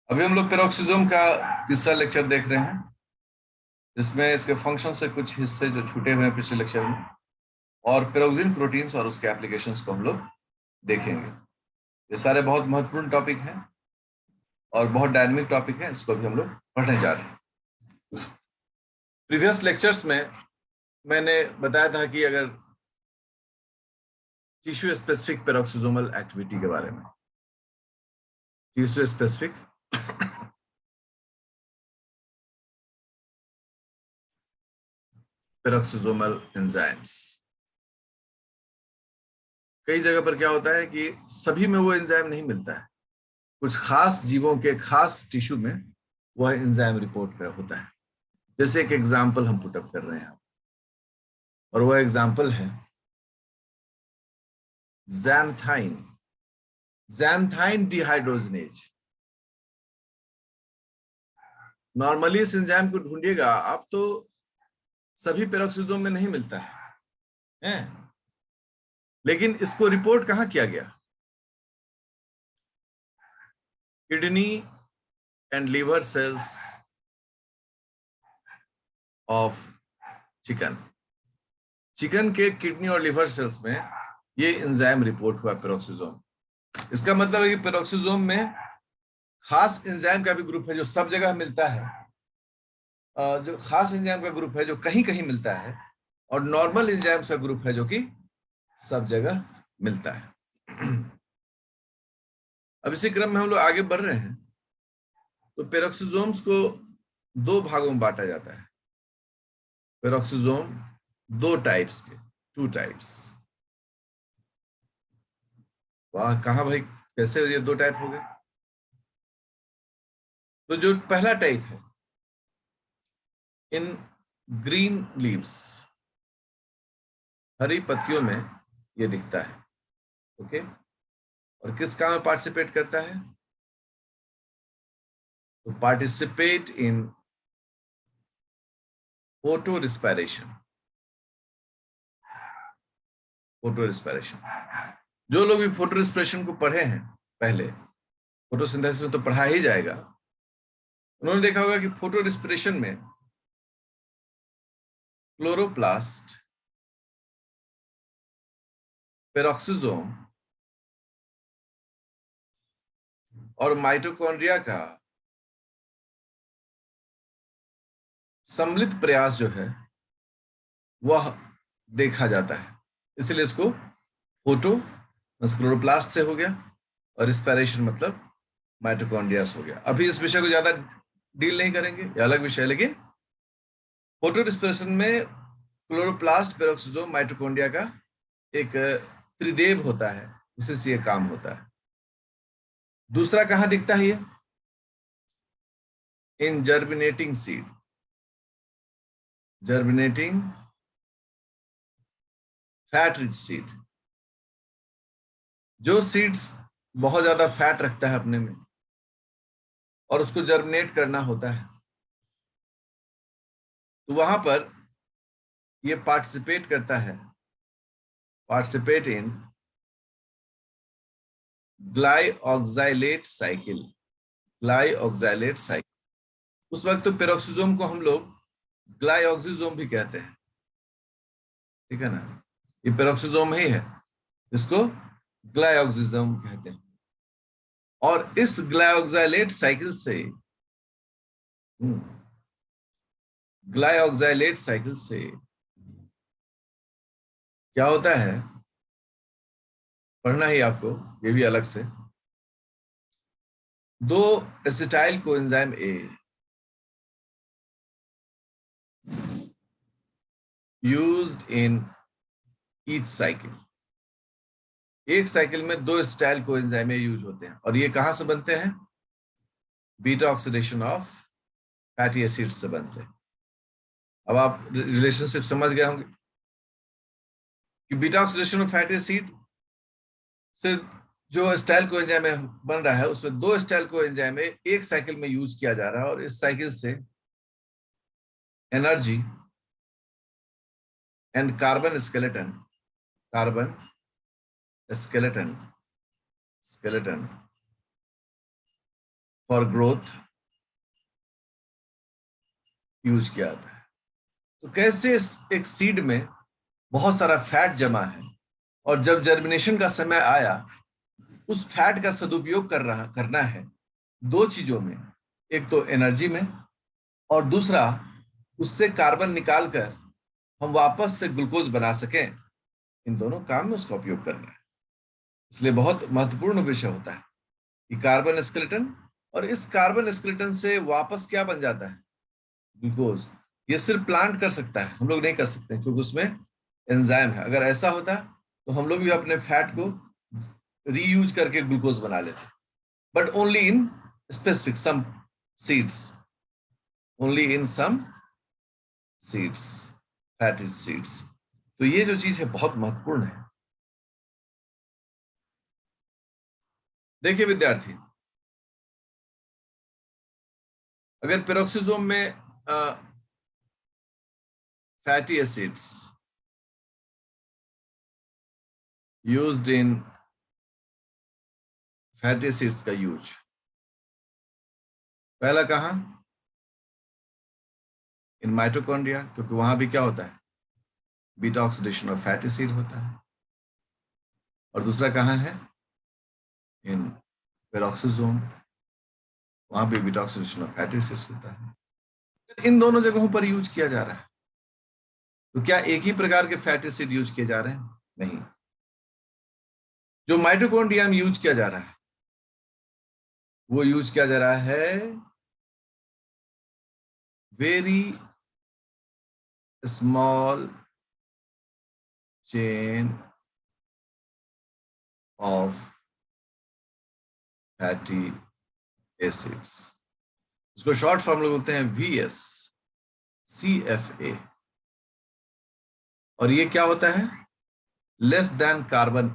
अभी हम लोग पेरोक्सिसोम का तीसरा लेक्चर देख रहे हैं, जिसमें इसके फंक्शन से कुछ हिस्से जो छूटे हुए हैं पिछले लेक्चर में, और पेरोक्सिन प्रोटीन्स और उसके एप्लीकेशंस को हम लोग देखेंगे। ये सारे बहुत महत्वपूर्ण टॉपिक हैं और बहुत डायनेमिक टॉपिक हैं, इसको भी हम लोग पढ़ने जा रहे हैं। प्रीवियस लेक्चर्स में मैंने बताया था कि अगर टिश्यू स्पेसिफिक पेरोक्सिसोमल एक्टिविटी के बारे में, टिश्यू स्पेसिफिक पेरोक्सिसोमल एंजाइम्स, कई जगह पर क्या होता है कि सभी में वो एंजाइम नहीं मिलता है, कुछ खास जीवों के खास टिश्यू में वह एंजाइम रिपोर्ट कर होता है। जैसे एक एग्जाम्पल हम पुटअप कर रहे हैं, और वह एग्जाम्पल है ज़ैंथाइन, ज़ैंथाइन डिहाइड्रोजनेज। नॉर्मली इस एंजाइम को ढूंढिएगा आप तो सभी पेरोक्सिसोम में नहीं मिलता है, लेकिन इसको रिपोर्ट कहां किया गया? Kidney and liver cells of chicken, chicken के किडनी और लिवर सेल्स में ये एंजाइम रिपोर्ट हुआ पेरोक्सिसोम। इसका मतलब है कि पेरोक्सिसोम में खास एंजाइम का भी ग्रुप है जो सब जगह मिलता है, जो खास एंजाइम का ग्रुप है जो कहीं कहीं मिलता है, और नॉर्मल एंजाइम का ग्रुप है जो कि सब जगह मिलता है। अब इसी क्रम में हम लोग आगे बढ़ रहे हैं, तो पेरोक्सिसोम्स को दो भागों में बांटा जाता है। पेरोक्सिसोम दो टाइप्स के, टू टाइप्स। वाह, कहा भाई, कैसे ये दो टाइप हो गए? तो जो पहला टाइप है, इन ग्रीन लीव्स, हरी पत्तियों में ये दिखता है, ओके। और किस काम में पार्टिसिपेट करता है? तो participate in photo respiration. Photo respiration, जो लोग भी फोटो रिस्पायरेशन को पढ़े हैं पहले, फोटोसिंथेसिस में तो पढ़ा ही जाएगा, उन्होंने देखा होगा कि फोटो रिस्पिरेशन में क्लोरोप्लास्ट, पेरोक्सिसोम और माइटोकॉन्ड्रिया का सम्मिलित प्रयास जो है वह देखा जाता है। इसलिए इसको फोटो क्लोरोप्लास्ट से हो गया, और रिस्पिरेशन मतलब माइटोकॉन्ड्रिया से हो गया। अभी इस विषय को ज्यादा डील नहीं करेंगे, ये अलग विषय है, लेकिन फोटो रिस्पिरेशन में क्लोरोप्लास्ट, पेरोक्सिसोम, माइटोकॉन्ड्रिया का एक त्रिदेव होता है, उसी से ये काम होता है। दूसरा कहां दिखता है ये? In germinating seed, germinating fat rich seed. जो सीड्स बहुत ज्यादा फैट रखता है अपने में और उसको जर्मिनेट करना होता है, तो वहां पर ये पार्टिसिपेट करता है, पार्टिसिपेट इन ग्लाइऑक्साइलेट साइकिल, ग्लाइऑक्साइलेट साइकिल। उस वक्त तो पेरोक्सिसोम को हम लोग ग्लाइऑक्सिसोम भी कहते हैं, ठीक है ना? ये पेरोक्सिसोम ही है, इसको ग्लाइऑक्सिसोम कहते हैं। और इस ग्लाइऑक्साइलेट साइकिल से, ग्लाइऑक्साइलेट साइकिल से क्या होता है, पढ़ना ही आपको, ये भी अलग से। दो acetyl coenzyme A used in each cycle, एक साइकिल में दो एसिटाइल कोएंजाइम ए यूज होते हैं, और ये कहां से बनते हैं? Beta oxidation of fatty acid से बनते हैं। अब आप रिलेशनशिप समझ गए होंगे कि beta oxidation of fatty acid से जो स्टाइल कोएंजाइम बन रहा है, उसमें दो स्टाइल कोएंजाइम एक साइकिल में यूज किया जा रहा है, और इस साइकिल से energy and carbon skeleton, carbon skeleton skeleton for growth use किया जाता है। तो कैसे एक सीड में बहुत सारा फैट जमा है और जब जर्मिनेशन का समय आया उस फैट का सदुपयोग करना है दो चीजों में, एक तो एनर्जी में और दूसरा उससे कार्बन निकालकर हम वापस से ग्लूकोज बना सकें। इन दोनों काम में उसका उपयोग करना है। इसलिए बहुत महत्वपूर्ण विषय होता है कि कार्बन स्केलेटन, और इस कार्बन स्केलेटन से वापस क्या बन जाता है, ग्लूकोज। ये सिर्फ प्लांट कर सकता है, हम लोग नहीं कर सकते क्योंकि उसमें एंजाइम है। अगर ऐसा होता तो हम लोग भी अपने फैट को रीयूज करके ग्लूकोज बना लेते, but only in specific some seeds, only in some seeds, fatty seeds. तो ये जो चीज है बहुत महत्वपूर्ण है। देखिए विद्यार्थी, अगर पेरोक्सिसोम में fatty acids used in fatty acids का यूज पहला कहां, इन माइटोकॉन्ड्रिया, क्योंकि वहां भी क्या होता है, beta oxidation of fatty acid होता है। और दूसरा कहां है, इन पेरोक्सिसोम, वहां भी beta oxidation of fatty acids होता है। इन दोनों जगहों पर यूज किया जा रहा है, तो क्या एक ही प्रकार के फैटी एसिड यूज किए जा रहे हैं? नहीं। जो माइटोकॉन्ड्रिया में यूज किया जा रहा है वो यूज किया जा रहा है very small chain of fatty acids, इसको शॉर्ट फॉर्म में बोलते हैं VSCFA। और ये क्या होता है, लेस देन कार्बन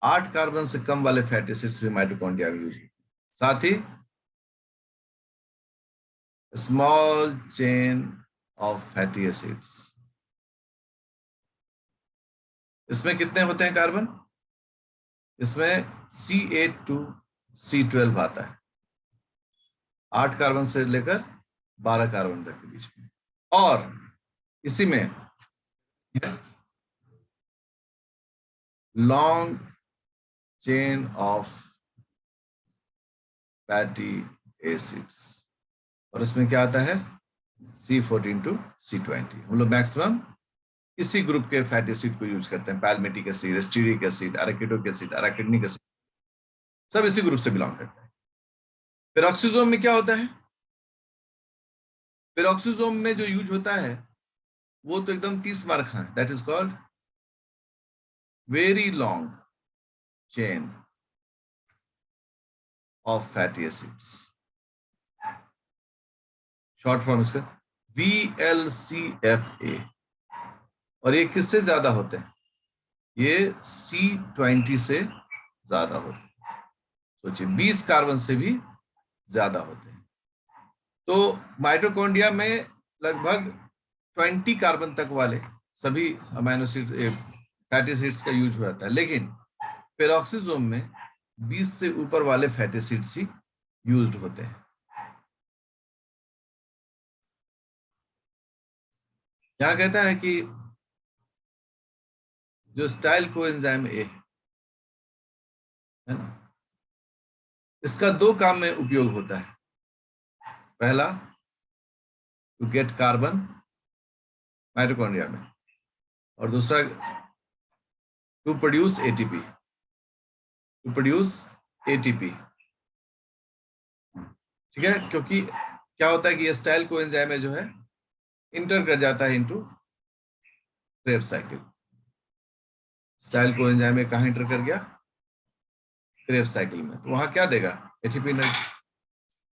8 कार्बन से कम वाले फैटी एसिड्स भी माइटोकॉन्ड्रिया में यूज होते हैं। साथ ही small chain of fatty acids, इसमें कितने होते हैं कार्बन, इसमें C8 to C12 आता है, 8 कार्बन से लेकर 12 कार्बन तक के बीच में। और इसी में long chain of fatty acids, और इसमें क्या आता है C14 to C20। हम लोग मैक्सिमम इसी ग्रुप के फैटी एसिड को यूज करते हैं, palmitic acid, stearic acid, arachidonic acid, arachidonic acid, सब इसी ग्रुप से बिलोंग करते हैं। पेरोक्सिसोम में क्या होता है, पेरोक्सिसोम में जो यूज होता है वो तो एकदम 30 मार्क है, that is called very long chain of fatty acids, short form इसका VLCFA। और ये किससे ज्यादा होते हैं, ये C20 से ज्यादा होते हैं, सोचिए 20 कार्बन से भी ज्यादा होते हैं। तो माइटोकॉन्ड्रिया में लगभग 20 कार्बन तक वाले सभी अमीनो एसिड फैटी एसिड्स का यूज हो जाता है, लेकिन पेरोक्सिसोम में 20 से ऊपर वाले फैटी एसिड्स ही यूज्ड होते हैं। यहां कहता है कि जो स्टाइल कोएंजाइम ए है ना, इसका 2 काम में उपयोग होता है। पहला, टू गेट कार्बन माइटोकॉन्ड्रिया में, और दूसरा टू प्रोड्यूस एटीपी, ठीक है। क्योंकि क्या होता है कि ये स्टाइल कोएंजाइम जो है इंटर कर जाता है into Krebs cycle. Style coenzyme कहां इंटर कर गया, क्रेब्स साइकिल में, तो वहां क्या देगा, एटीपी एनर्जी।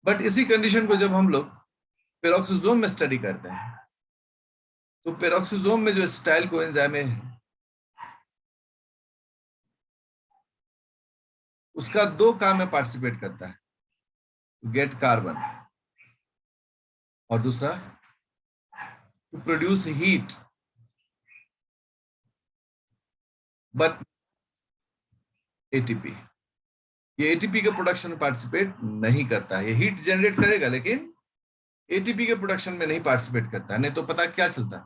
बट इसी कंडीशन को जब हम लोग पेरोक्सिसोम में स्टडी करते हैं तो पेरोक्सिसोम में जो स्टाइल कोएंजाइम है उसका 2 काम में पार्टिसिपेट करता है, गेट कार्बन और दूसरा to produce heat. But ATP. ये एटीपी के प्रोडक्शन में पार्टिसिपेट नहीं करता है, ये हीट जनरेट करेगा लेकिन एटीपी के प्रोडक्शन में नहीं पार्टिसिपेट करता है। नहीं तो पता क्या चलता है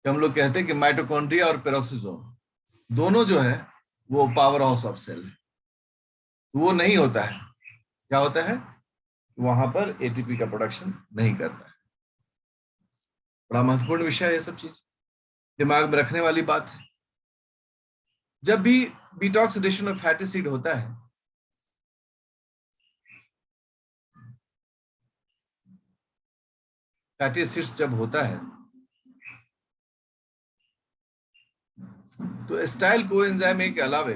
कि हम लोग कहते हैं कि माइटोकॉन्ड्रिया और पेरोक्सिसोम दोनों जो है वो पावर हाउस ऑफ सेल है, वो नहीं होता है। क्या होता है, वहां पर एटीपी का प्रोडक्शन नहीं करता है। बड़ा महत्वपूर्ण विषय है ये सब चीज, दिमाग में रखने वाली बात है। जब भी डिटॉक्सिडेशन ऑफ फैटी एसिड होता है, फैटी एसिड्स जब होता है तो एसिटाइल कोएंजाइम के अलावे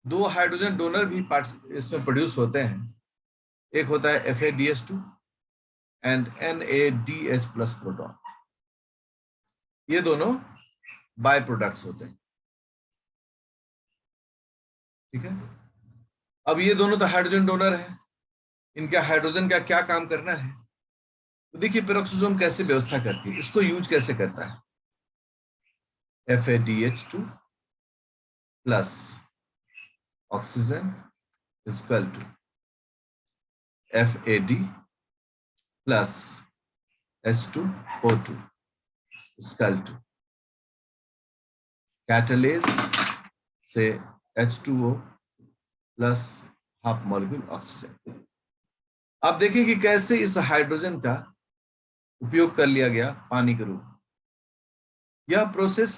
दो हाइड्रोजन डोनर भी इसमें प्रोड्यूस होते हैं। एक होता है FADH2 and NADH plus proton. ये दोनों बाय प्रोडक्ट्स होते हैं, ठीक है। अब ये दोनों तो हाइड्रोजन डोनर है, इनका हाइड्रोजन का क्या काम करना है, तो देखिए पेरोक्सिसोम कैसे व्यवस्था करती है, इसको यूज कैसे करता है। FADH2 plus oxygen is equal to FAD plus H2O2 is equal to catalase से H2O plus half molecule oxygen. आप देखिए कि कैसे इस हाइड्रोजन का उपयोग कर लिया गया पानी के रूप में। यह प्रोसेस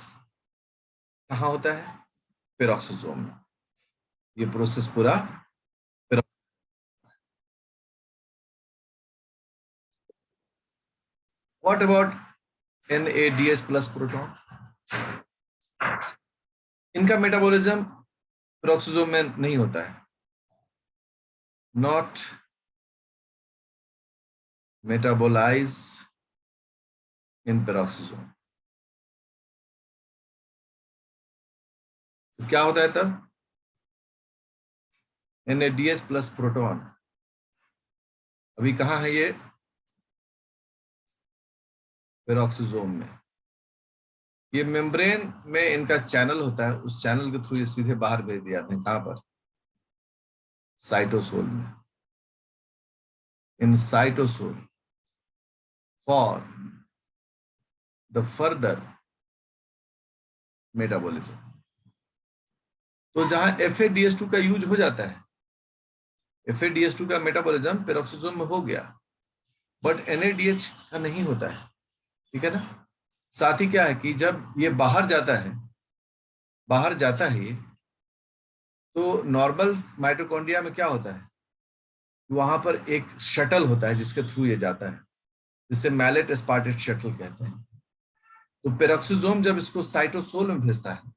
कहाँ होता है, पेरोक्सिसोम में। ये प्रोसेस पूरा what about NADH plus proton, इनका मेटाबॉलिज्म पेरोक्सिसोम में नहीं होता है, नॉट मेटाबोलाइज इन पेरोक्सिसोम। तो क्या होता है तब, NADH प्लस प्रोटॉन अभी कहाँ है, ये पेरोक्सिसोम में। ये मेम्ब्रेन में इनका चैनल होता है, उस चैनल के थ्रू ये सीधे बाहर भेज दिए जाते हैं। कहां पर, साइटोसोल में। In cytosol for the further metabolism. तो जहां FADH2 का यूज हो जाता है, FADH2 का मेटाबॉलिज्म पेरोक्सिसोम में हो गया, बट NADH का नहीं होता है, ठीक है ना। साथ ही क्या है कि जब ये बाहर जाता है ये, तो नॉर्मल माइटोकॉन्ड्रिया में क्या होता है, वहां पर एक शटल होता है जिसके थ्रू ये जाता है, जिसे मैलेट एस्पार्टेट शटल कहते हैं। तो पेरोक्सिसोम जब इसको साइटोसोल में भेजता है,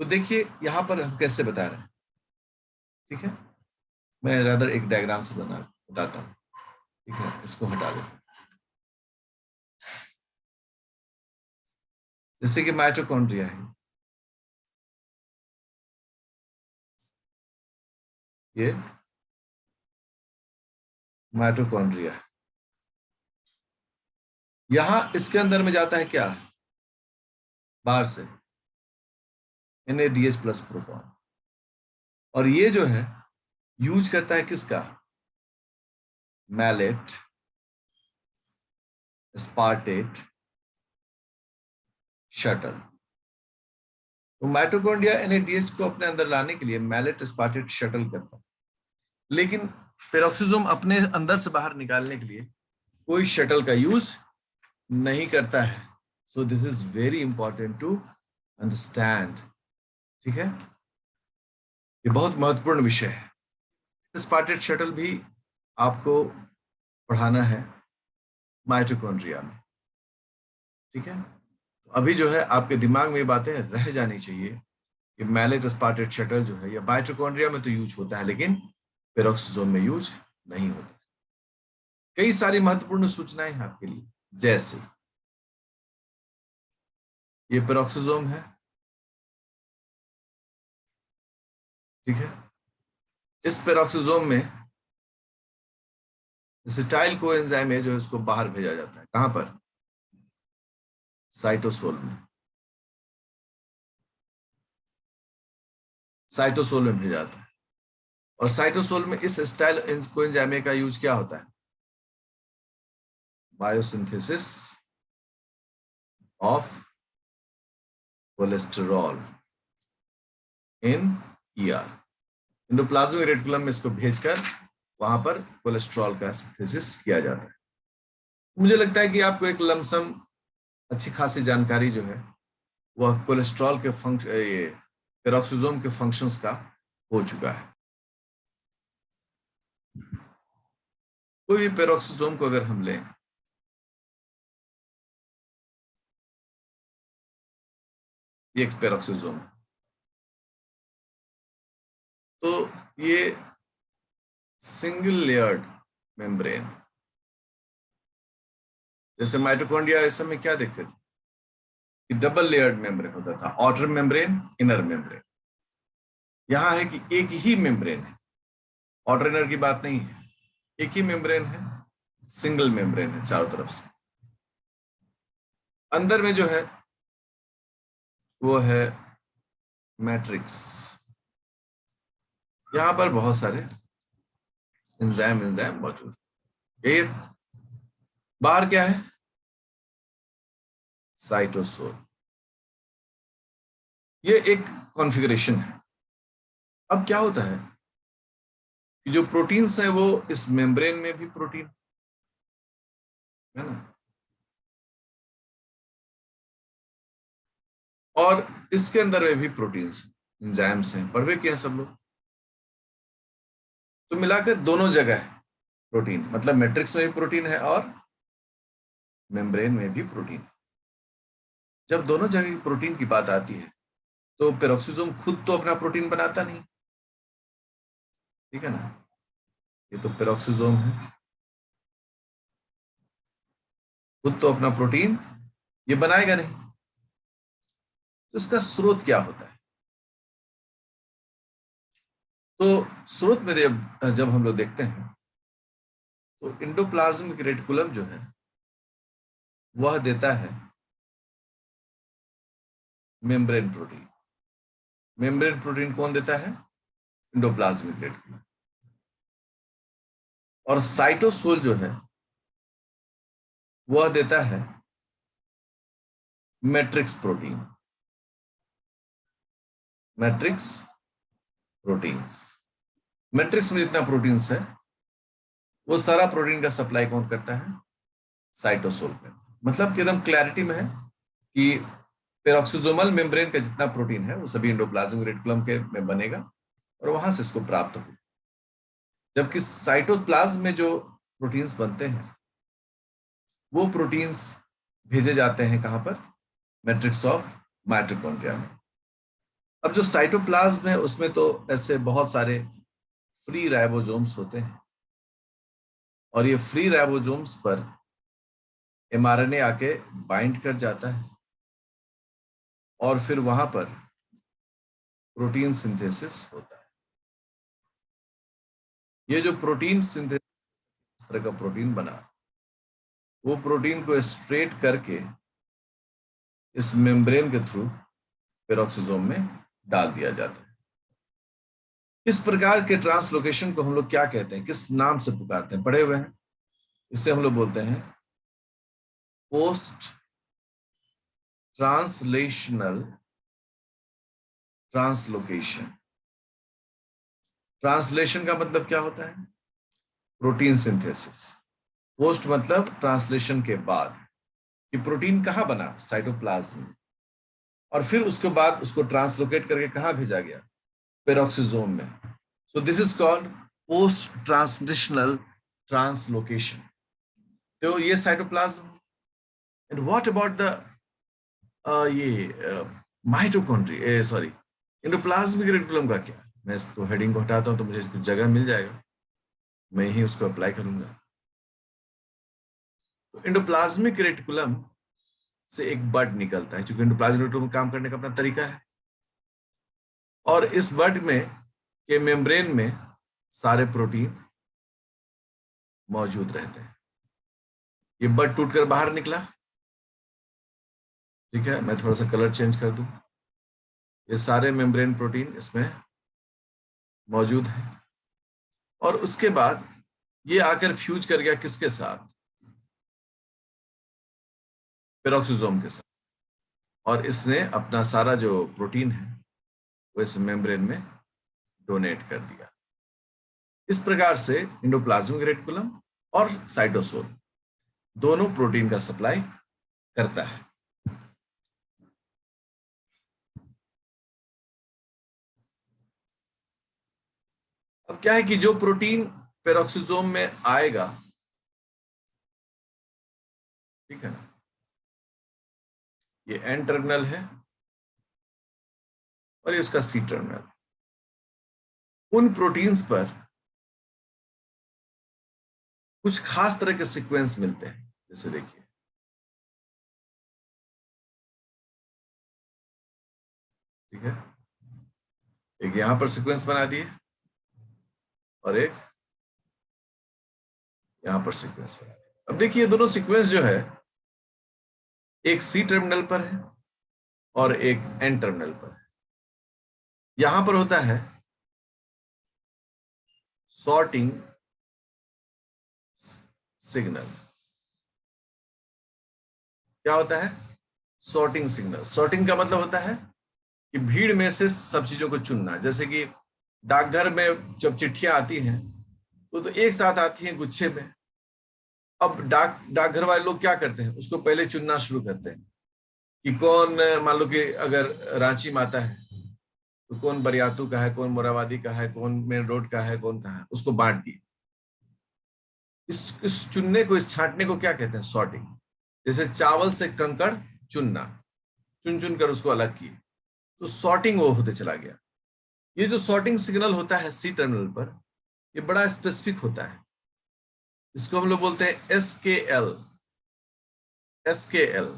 तो देखिए यहां पर हम कैसे बता रहे हैं, ठीक है। मैं रादर एक डायग्राम से बताता हूं, ठीक है। इसको हटा देते हैं। जैसे कि माइटोकॉन्ड्रिया है, ये माइटोकॉन्ड्रिया, यहां इसके अंदर में जाता है क्या, बाहर से NADH प्लस प्रोटॉन, और ये जो है यूज करता है किसका, मैलेट एस्पार्टेट शटल। तो माइटोकॉन्ड्रिया NADH को अपने अंदर लाने के लिए मैलेट एस्पार्टेट शटल करता है, लेकिन पेरोक्सिसोम अपने अंदर से बाहर निकालने के लिए कोई शटल का यूज नहीं करता है। So this is very important to understand, ठीक है। ये बहुत महत्वपूर्ण विषय है। एस्पार्टेट शटल भी आपको पढ़ाना है माइटोकॉन्ड्रिया में, ठीक है। अभी जो है आपके दिमाग में ये बातें रह जानी चाहिए कि मैलेट एस्पार्टेट शटल जो है, या माइटोकॉन्ड्रिया में तो यूज होता है लेकिन पेरोक्सिसोम में यूज नहीं होता। कई सारी महत्वपूर्ण सूचनाएं हैं आपके लिए, जैसे ये पेरोक्सिसोम है, ठीक है। इस पेरोक्सिसोम में एसिटाइल कोएंजाइम है जो इसको बाहर भेजा जाता है, कहां पर, साइटोसोल में। साइटोसोल में भेजा जाता है। और साइटोसोल में इस स्टाइल कोएंजाइम का यूज क्या होता है? Biosynthesis of cholesterol in ER. Endoplasmic reticulum में इसको भेजकर वहां पर कोलेस्ट्रॉल का सिंथेसिस किया जाता है। मुझे लगता है कि आपको एक लमसम अच्छी खासी जानकारी जो है वह कोलेस्ट्रॉल के ये पेरोक्सिसोम के फंक्शंस का हो चुका है। कोई भी पेरोक्सिसोम को अगर हम लें, ये एक पेरोक्सिसोम, तो ये सिंगल लेयर्ड मेम्ब्रेन, जैसे माइटोकॉन्ड्रिया इस समय क्या देखते थे कि डबल लेयर्ड मेम्ब्रेन होता था, आउटर मेम्ब्रेन, इनर मेम्ब्रेन। यहां है कि एक ही मेम्ब्रेन है, आउटर इनर की बात नहीं है, एक ही मेम्ब्रेन है, सिंगल मेम्ब्रेन है चारों तरफ से। अंदर में जो है वो है मैट्रिक्स। यहां पर बहुत सारे एंजाइम मौजूद है। ये बाहर क्या है? साइटोसोल। ये एक कॉन्फ़िगरेशन है। अब क्या होता है कि जो प्रोटीन्स है वो इस मेम्ब्रेन में भी प्रोटीन है ना, और इसके अंदर में भी प्रोटीन्स, एंजाइम्स हैं, पढ़ किया सब लोग। तो मिलाकर दोनों जगह है प्रोटीन, मतलब मैट्रिक्स में भी प्रोटीन है और मेम्ब्रेन में भी प्रोटीन। जब दोनों जगह की प्रोटीन की बात आती है तो पेरोक्सिसोम खुद तो अपना प्रोटीन बनाता नहीं, ठीक है ना। ये तो पेरोक्सिसोम है, खुद तो अपना प्रोटीन ये बनाएगा नहीं। तो इसका स्रोत क्या होता है? तो स्रोत में जब हम लोग देखते हैं तो एंडोप्लाज्मिक रेटिकुलम जो है वह देता है मेम्ब्रेन प्रोटीन। मेम्ब्रेन प्रोटीन कौन देता है? Endoplasmic reticulum. और साइटोसोल जो है वह देता है matrix protein. Matrix proteins, matrix में जितना प्रोटीन्स है वो सारा प्रोटीन का सप्लाई कौन करता है? साइटोसोल करता है। मतलब कि एकदम क्लैरिटी में है कि पेरोक्सिसोमल मेम्ब्रेन का जितना प्रोटीन है वो सभी एंडोप्लाज्मिक रेटिकुलम के में बनेगा और वहां से इसको प्राप्त होगा। जबकि साइटोप्लाज्म में जो प्रोटीन्स बनते हैं वो प्रोटीन्स भेजे जाते हैं कहां पर? मैट्रिक्स ऑफ माइटोकॉन्ड्रिया में। अब जो साइटोप्लाज्म है उसमें तो ऐसे बहुत सारे फ्री राइबोसोम्स होते हैं और ये फ्री राइबोसोम्स पर एमआरएनए आके बाइंड कर जाता है और फिर वहां पर प्रोटीन सिंथेसिस होता है। ये जो प्रोटीन सिंथेसिस तरह का प्रोटीन बना, वो प्रोटीन को स्ट्रेट करके इस मेम्ब्रेन के थ्रू पेरोक्सिसोम में डाल दिया जाता है। इस प्रकार के ट्रांसलोकेशन को हम लोग क्या कहते हैं, किस नाम से पुकारते हैं? पढ़े हुए हैं। इससे हम लोग बोलते हैं पोस्ट ट्रांसलेशनल ट्रांसलोकेशन। ट्रांसलेशन का मतलब क्या होता है? Protein synthesis. पोस्ट मतलब ट्रांसलेशन के बाद कि प्रोटीन कहां बना? साइटोप्लाज्म में, और फिर उसके बाद उसको ट्रांसलोकेट करके कहां भेजा गया? पेरोक्सिसोम में। सो this is called post translational translocation. तो ये cytoplasm. And what about the ये माइटोकॉन्ड्रिया, सॉरी एंडोप्लाज्मिक रेटिकुलम का क्या? मैं इसको हेडिंग को हटाता हूं तो मुझे इसको जगह मिल जाएगा, मैं ही उसको अप्लाई करूंगा। तो एंडोप्लाज्मिक रेटिकुलम से एक बड निकलता है, क्योंकि एंडोप्लाज्मिक रेटिकुलम काम करने का अपना तरीका है, और इस बड में के मेम्ब्रेन में सारे प्रोटीन मौजूद रहते हैं। ये बड टूटकर बाहर निकला, ठीक है, मैं थोड़ा सा कलर चेंज कर दूं। ये सारे मेम्ब्रेन प्रोटीन इसमें मौजूद है, और उसके बाद ये आकर फ्यूज कर गया किसके साथ? पेरोक्सिसोम के साथ, और इसने अपना सारा जो प्रोटीन है वो इस मेम्ब्रेन में डोनेट कर दिया। इस प्रकार से एंडोप्लाज्मिक रेटिकुलम और साइटोसोल दोनों प्रोटीन का सप्लाई करता है। अब क्या है कि जो प्रोटीन पेरोक्सिसोम में आएगा, ठीक है ना, ये एन टर्मिनल है और ये उसका सी टर्मिनल। उन प्रोटीन्स पर कुछ खास तरह के सीक्वेंस मिलते हैं, जैसे देखिए, ठीक है, एक यहां पर सीक्वेंस बना दिए और एक यहां पर सीक्वेंस बना दिए। अब देखिए दोनों सीक्वेंस जो है, एक सी टर्मिनल पर है और एक एन टर्मिनल पर है। यहां पर होता है सॉर्टिंग सिग्नल। क्या होता है? Sorting signal. सॉर्टिंग का मतलब होता है कि भीड़ में से सब चीजों को चुनना। जैसे कि डाकघर में जब चिट्ठियां आती हैं तो एक साथ आती हैं गुच्छे में। अब डाकघर वाले लोग क्या करते हैं, उसको पहले चुनना शुरू करते हैं कि कौन, मान लो कि अगर रांची में आता है तो कौन बरियातू का है, कौन मोराबादी का है, कौन मेन रोड का है, कौन का है, उसको बांट दिए। इस चुनने को, इस छांटने को क्या कहते हैं? सॉर्टिंग। जैसे चावल से कंकड़ चुनना, चुन चुन कर उसको अलग किए, तो सॉर्टिंग वो होते चला गया। ये जो सॉर्टिंग सिग्नल होता है सी टर्मिनल पर, ये बड़ा स्पेसिफिक होता है। इसको हम लोग बोलते हैं SKL। SKL,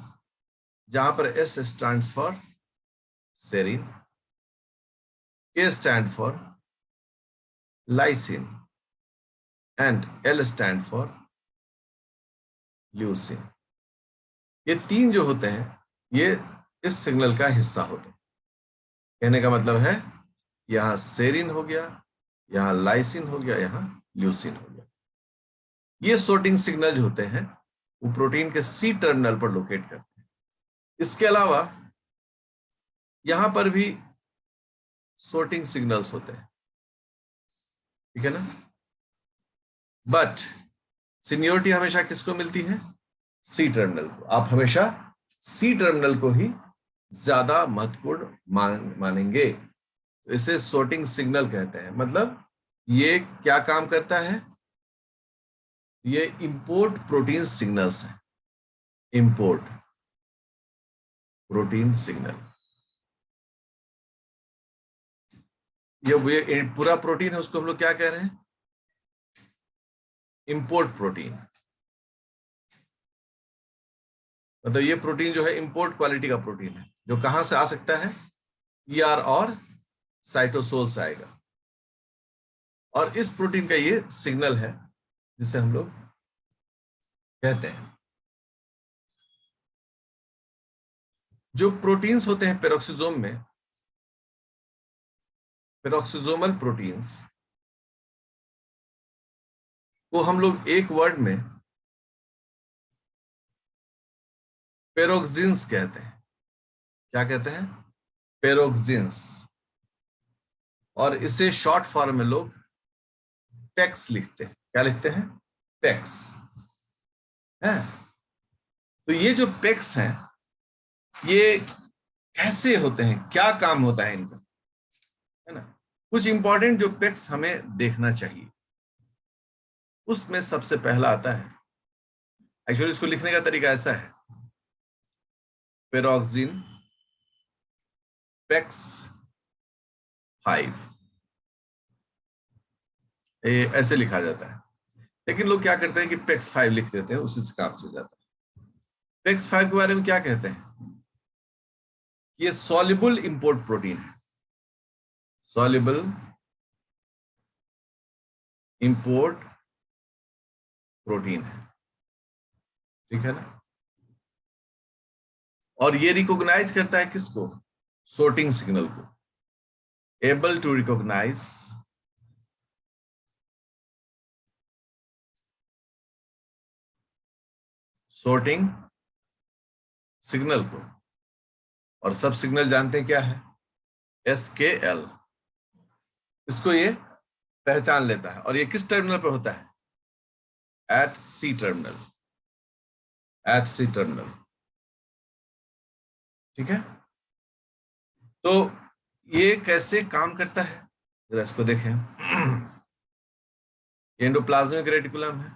जहां पर S stands for serine, K stand for lysine and L stand for leucine. ये तीन जो होते हैं ये इस सिग्नल का हिस्सा होते हैं। कहने का मतलब है यहां सेरिन हो गया, यहां लाइसिन हो गया, यहां ल्यूसिन हो गया। ये सॉर्टिंग सिग्नल जो होते हैं वो प्रोटीन के सी टर्मिनल पर लोकेट करते हैं। इसके अलावा यहां पर भी सॉर्टिंग सिग्नल्स होते हैं, ठीक है ना। बट सीनियोरिटी हमेशा किसको मिलती है? सी टर्मिनल को। आप हमेशा सी टर्मिनल को ही ज्यादा महत्वपूर्ण मानेंगे। तो इसे सॉर्टिंग सिग्नल कहते हैं। मतलब ये क्या काम करता है? ये इंपोर्ट प्रोटीन सिग्नल्स है। Import protein signal. ये पूरा प्रोटीन है, उसको हम लोग क्या कह रहे हैं? Import protein. मतलब ये प्रोटीन जो है इंपोर्ट क्वालिटी का प्रोटीन है, जो कहां से आ सकता है? ER और साइटोसोल से आएगा। और इस प्रोटीन का ये सिग्नल है जिसे हम लोग कहते हैं। जो प्रोटीन्स होते हैं पेरोक्सिसोम में, पेरोक्सिसोमल प्रोटीन्स को हम लोग एक वर्ड में पेरोक्सिन्स कहते हैं। क्या कहते हैं? पेरोक्सिन्स। और इसे शॉर्ट फॉर्म में लोग पेक्स लिखते हैं। क्या लिखते हैं? पेक्स है। तो ये जो पेक्स हैं ये कैसे होते हैं, क्या काम होता है इनका, है ना। कुछ इंपॉर्टेंट जो पेक्स हमें देखना चाहिए, उसमें सबसे पहला आता है, एक्चुअली इसको लिखने का तरीका ऐसा है, पेरोक्सिन पेक्स 5, ऐसे लिखा जाता है। लेकिन लोग क्या करते हैं कि पेक्स 5 लिख देते हैं, उसी से काम चल जाता है। पेक्स 5 के बारे में क्या कहते हैं? ये सॉल्युबल इंपोर्ट प्रोटीन है। सॉल्युबल इंपोर्ट प्रोटीन है, ठीक है ना। और ये रिकॉग्नाइज करता है किसको? सॉर्टिंग सिग्नल को। Able to recognize sorting signal को, और सब सिग्नल जानते हैं क्या है, SKL, इसको ये पहचान लेता है। और ये किस टर्मिनल पर होता है, at C terminal, at C terminal, ठीक है। तो ये कैसे काम करता है, जरा इसको देखें। एंडोप्लाज्मिक रेटिकुलम है,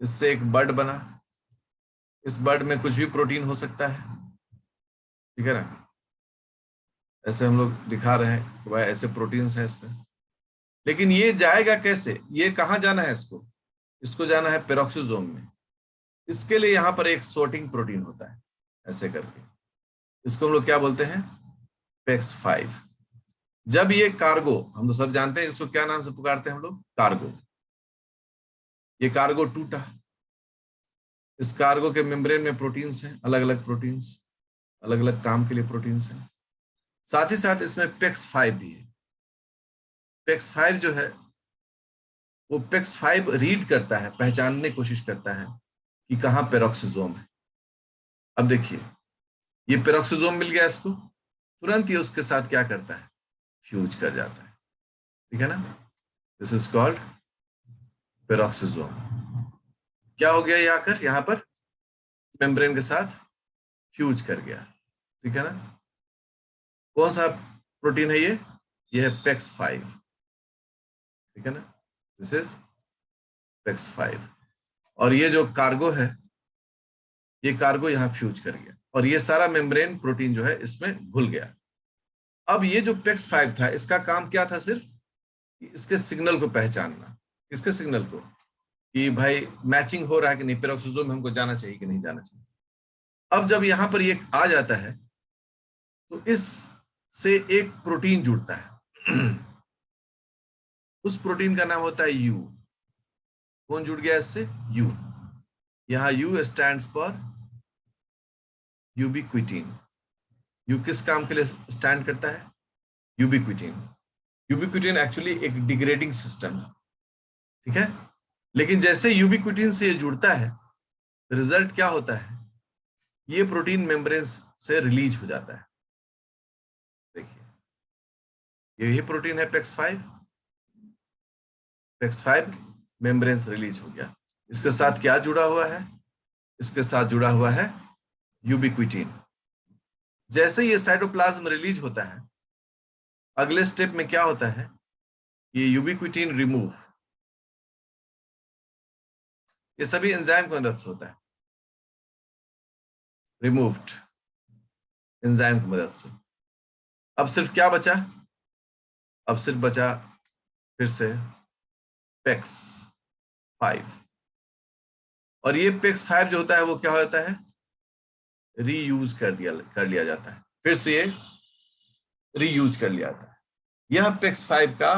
इससे एक बड बना, इस बड में कुछ भी प्रोटीन हो सकता है, ठीक है ना। ऐसे हम लोग दिखा रहे हैं कि भाई ऐसे प्रोटीन्स हैं इसमें, लेकिन ये जाएगा कैसे, ये कहाँ जाना है इसको, इसको जाना है पेरोक्सोसोम में। इसके लिए यहाँ पर एक सोर्टिंग प्रोटीन होता है, ऐसे करके, इसको हम लोग क्या बोलते हैं, PEX5। जब ये कार्गो, हम लोग सब जानते हैं इसको क्या नाम से पुकारते हैं हम लोग, कार्गो, ये कार्गो टूटा, इस कार्गो के मेम्ब्रेन में प्रोटीन्स हैं, अलग अलग प्रोटीन्स, अलग अलग काम के लिए प्रोटीन्स हैं, साथ ही साथ इसमें PEX5 भी है। PEX5 जो है वो PEX5 रीड करता है, पहचानने की कोशिश करता है कि कहाँ पेरोक्सोसोम है। अब देखिए, ये पेरोक्सोसोम मिल गया इसको, तुरंत ये उसके साथ क्या करता है, फ्यूज कर जाता है, ठीक है ना। This is called peroxisome. क्या हो गया, ये आकर यहाँ पर मेम्ब्रेन के साथ फ्यूज कर गया, ठीक है ना। कौन सा प्रोटीन है ये है PEX5, ठीक है ना, दिस इज PEX5। और ये जो कार्गो है, ये कार्गो यहाँ फ्यूज कर गया, और ये सारा मेम्ब्रेन प्रोटीन जो है इसमें घुल गया। अब ये जो PEX5 था, इसका काम क्या था, सिर्फ इसके सिग्नल को पहचानना, इसके सिग्नल को, कि भाई मैचिंग हो रहा है कि नहीं, पेरोक्सोसोम में हमको जाना चाहिए कि नहीं जाना चाहिए। अब जब यहाँ पर ये आ जाता है तो इस से एक प्रोटीन जुड़ता है, उस प्रोटीन का नाम होता है यू। कौन जुड़ गया इससे, यू। यहाँ यू स्टैंड्स फॉर यूबिक्विटीन। यू किस काम के लिए स्टैंड करता है, यूबिक्विटीन। यूबिक्विटीन एक्चुअली एक डिग्रेडिंग सिस्टम है, ठीक है। लेकिन जैसे यूबिक्विटीन से ये जुड़ता है, रिजल्ट क्या होता है, ये प्रोटीन मेम्ब्रेन से रिलीज हो जाता है। देखिए, यही प्रोटीन है PEX5। PEX5 मेम्ब्रेन से रिलीज हो गया, इसके साथ क्या जुड़ा हुआ है, इसके साथ जुड़ा हुआ है यूबिक्विटीन। जैसे ये साइटोप्लाज्म रिलीज होता है, अगले स्टेप में क्या होता है, ये यूबिक्विटीन रिमूव, ये सभी एंजाइम की मदद से होता है, रिमूव्ड एंजाइम की मदद से। अब सिर्फ क्या बचा, अब सिर्फ बचा फिर से PEX5। और ये PEX5 जो होता है वो क्या होता है, रीयूज कर लिया जाता है, फिर से ये रीयूज कर लिया जाता है। यह PEX5 का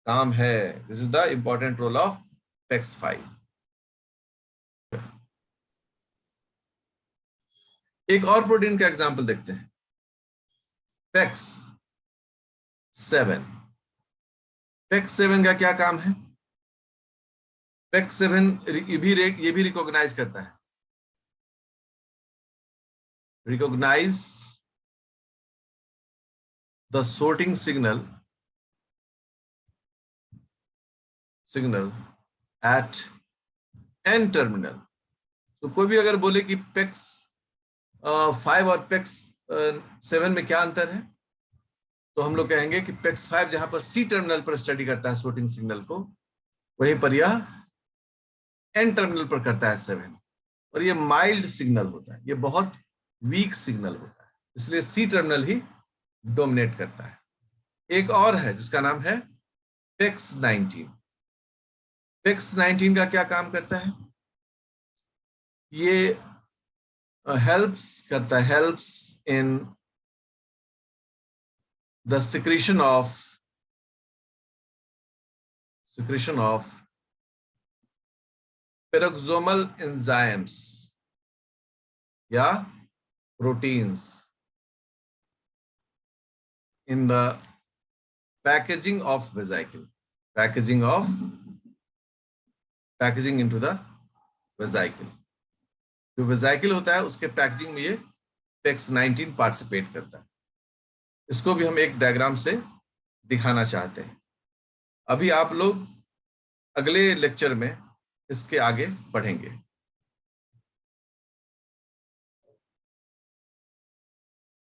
काम है। This is the important role of PEX5। एक और प्रोटीन का एग्जांपल देखते हैं, PEX7। PEX7 का क्या काम है, PEX7 ये भी रिकॉग्नाइज करता है, recognize the sorting signal at N terminal। तो कोई भी अगर बोले कि PEX5 और PEX7 में क्या अंतर है, तो हम लोग कहेंगे कि PEX5 जहां पर C टर्मिनल पर स्टडी करता है sorting सिग्नल को, वहीं पर यह N टर्मिनल पर करता है 7। और ये माइल्ड सिग्नल होता है, ये बहुत वीक सिग्नल होता है, इसलिए C टर्मिनल ही डोमिनेट करता है। एक और है जिसका नाम है PEX19। PEX19 का क्या काम करता है, ये helps in the secretion of peroxisomal enzymes या proteins in the packaging of vesicle, packaging into the vesicle। जो वेजाइकल होता है उसके पैकेजिंग में ये PEX-19 पार्टिसिपेट करता है। इसको भी हम एक डायग्राम से दिखाना चाहते हैं। अभी आप लोग अगले लेक्चर में इसके आगे बढ़ेंगे।